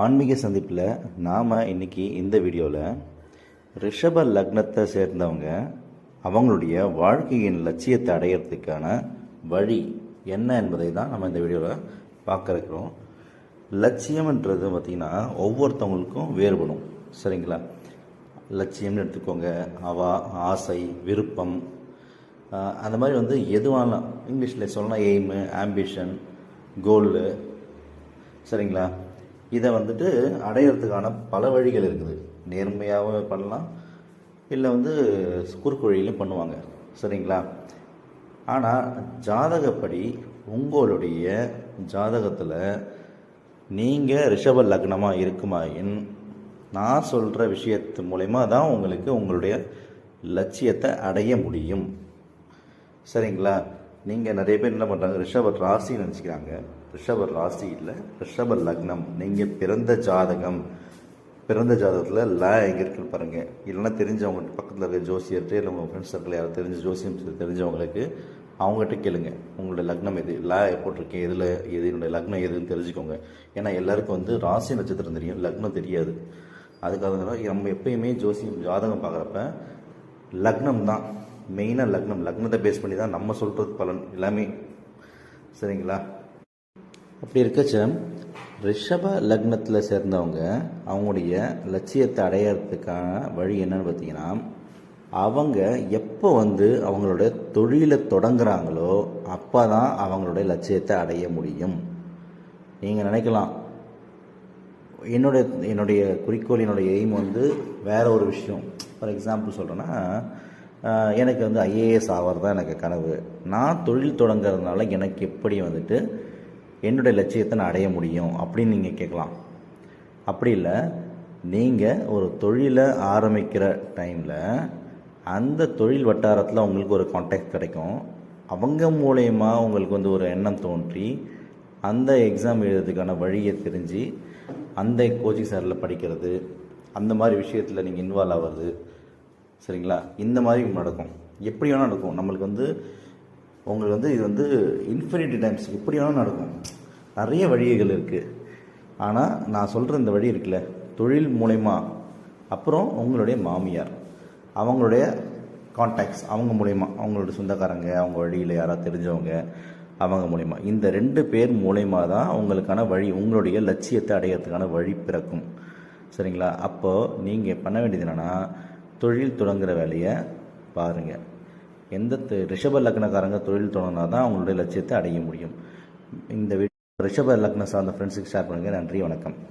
ஆன்மீக சந்திப்பில் நாம் இன்றைக்கி இந்த வீடியோவில் ரிஷப லக்னத்தை சேர்ந்தவங்க அவங்களுடைய வாழ்க்கையின் லட்சியத்தை அடையிறதுக்கான வழி என்ன என்பதை தான் நம்ம இந்த வீடியோவில் பார்க்க இருக்கிறோம். லட்சியம்ன்றது பார்த்திங்கன்னா ஒவ்வொருத்தவங்களுக்கும் வேறுபடும். சரிங்களா? லட்சியம்னு எடுத்துக்கோங்க, ஆசை, விருப்பம், அந்த மாதிரி எதுவானாலும் இங்கிலீஷில் சொல்லலாம் எய்மு, ஆம்பிஷன், கோலு. சரிங்களா? இதை அடையிறதுக்கான பல வழிகள் இருக்குது. நேர்மையாகவும் பண்ணலாம், இல்லை குறுக்கு வழியிலையும் பண்ணுவாங்க. சரிங்களா? ஆனால் ஜாதகப்படி உங்களுடைய ஜாதகத்தில் நீங்கள் ரிஷப லக்னமாக இருக்குமாயின் நான் சொல்கிற விஷயத்து மூலயமா தான் உங்களுக்கு உங்களுடைய லட்சியத்தை அடைய முடியும். சரிங்களா? நீங்கள் நிறைய பேர் என்ன பண்ணுறாங்க, ரிஷப ராசின்னு நினச்சிக்கிறாங்க. ரிஷப ராசி இல்லை, ரிஷப லக்னம். நீங்கள் பிறந்த ஜாதகத்தில் எங்கே இருக்குன்னு பாருங்கள். இல்லைன்னா தெரிஞ்சவங்க பக்கத்தில் இருக்க ஜோசியர்கிட்ட, இல்லை உங்கள் ஃப்ரெண்ட்ஸ் சர்க்கிள் யாரும் ஜோசியம் தெரிஞ்சவங்களுக்கு அவங்ககிட்ட கேளுங்க, உங்களுடைய லக்னம் எது, போட்டிருக்கேன், எதில் எது, என்னுடைய லக்னம் எதுன்னு தெரிஞ்சுக்கோங்க. ஏன்னா எல்லாருக்கும் ராசி நட்சத்திரம் தெரியும், லக்னம் தெரியாது. அதுக்காக நம்ம எப்பயுமே ஜாதகம் பார்க்குறப்ப லக்னம் தான் மெயினாக. லக்னத்தை பேஸ் பண்ணி தான் நம்ம சொல்கிறது பலன் எல்லாமே. சரிங்களா? அப்படி இருக்கச்ச ரிஷப லக்னத்தில் சேர்ந்தவங்க அவங்களுடைய லட்சியத்தை அடையிறதுக்கான வழி என்னன்னு பார்த்தீங்கன்னா, அவங்க எப்போ அவங்களோட தொழிலை தொடங்குறாங்களோ அப்போ தான் அவங்களுடைய லட்சியத்தை அடைய முடியும். நீங்கள் நினைக்கலாம், என்னுடைய குறிக்கோள், என்னுடைய எய்ம் வேற ஒரு விஷயம். ஃபார் எக்ஸாம்பிள் சொல்கிறேன்னா, எனக்கு ஐஏஎஸ் ஆகிறது தான் எனக்கு கனவு. நான் தொழில் தொடங்குறதுனால எனக்கு எப்படி என்னுடைய லட்சியத்தை நான் அடைய முடியும் அப்படின்னு நீங்கள் கேட்கலாம். அப்படி இல்லை, நீங்கள் ஒரு தொழிலை ஆரம்பிக்கிற டைமில் அந்த தொழில் வட்டாரத்தில் உங்களுக்கு ஒரு கான்டாக்ட் கிடைக்கும். அவங்க மூலயமா உங்களுக்கு ஒரு எண்ணம் தோன்றி அந்த எக்ஸாம் எழுதுறதுக்கான வழியை தெரிஞ்சு அந்த கோச்சிங் சென்டரில் படிக்கிறது, அந்த மாதிரி விஷயத்தில் நீங்கள் இன்வால்வ் ஆகிறது. சரிங்களா? இந்த மாதிரி நடக்கும். எப்படி வேணால் நடக்கும். நம்மளுக்கு உங்களுக்கு இது இன்ஃபினிட்டி டைம்ஸ் எப்படி வேணால் நடக்கும். நிறைய வழிகள் இருக்குது. ஆனால் நான் சொல்கிற இந்த வழி இருக்குல்ல, தொழில் மூலயமா, அப்புறம் உங்களுடைய மாமியார், அவங்களுடைய கான்டாக்ட்ஸ், அவங்க மூலயமா, அவங்களுடைய சொந்தக்காரங்க, அவங்க வழியில் யாராவது தெரிஞ்சவங்க, அவங்க மூலயமா, இந்த 2 பேர் மூலயமா தான் உங்களுக்கான வழி, உங்களுடைய லட்சியத்தை அடையிறதுக்கான வழி பிறக்கும். சரிங்களா? அப்போது நீங்கள் பண்ண வேண்டியது என்னென்னா, தொழில் தொடங்குகிற வேலையை பாருங்கள். எந்த ரிஷப லக்னக்காரங்க தொழில் தொடங்கினா தான் அவங்களுடைய லட்சியத்தை அடைய முடியும். இந்த ரிஷப லக்னம் சார்ந்த ஃப்ரெண்ட்ஸுக்கு ஷேர் பண்ணுங்கள். நன்றி, வணக்கம்.